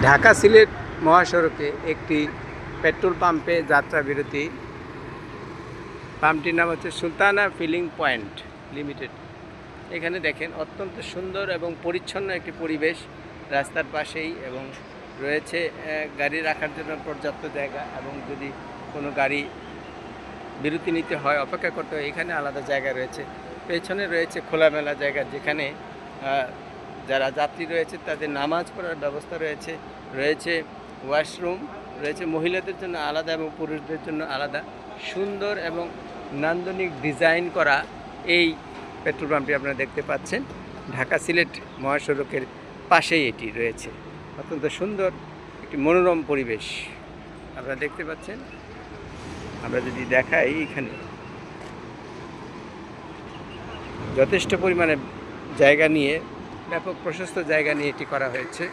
ঢাকা সিলেট মহাসড়কে একটি পেট্রোল পাম্পে যাত্রা বিরতি। পাম্পটির নাম হচ্ছে সুলতানা ফিলিং পয়েন্ট লিমিটেড। এখানে দেখেন অত্যন্ত সুন্দর এবং পরিচ্ছন্ন একটি পরিবেশ রাস্তার পাশেই, এবং রয়েছে গাড়ি রাখার জন্য পর্যাপ্ত জায়গা, এবং যদি কোনো গাড়ি বিরতি নিতে হয়, অপেক্ষা করতে হয়, এখানে আলাদা জায়গা রয়েছে। পেছনে রয়েছে খোলামেলা জায়গা, যেখানে যারা যাত্রী রয়েছে তাদের নামাজ পড়ার ব্যবস্থা রয়েছে। রয়েছে ওয়াশরুম, রয়েছে মহিলাদের জন্য আলাদা এবং পুরুষদের জন্য আলাদা। সুন্দর এবং নান্দনিক ডিজাইন করা এই পেট্রোল পাম্পটি আপনারা দেখতে পাচ্ছেন। ঢাকা সিলেট মহাসড়কের পাশেই এটি রয়েছে। অত্যন্ত সুন্দর একটি মনোরম পরিবেশ আপনারা দেখতে পাচ্ছেন। আমরা যদি দেখাই, এখানে যথেষ্ট পরিমাণে জায়গা নিয়ে, ব্যাপক প্রশস্ত জায়গা নিয়ে এটি করা হয়েছে।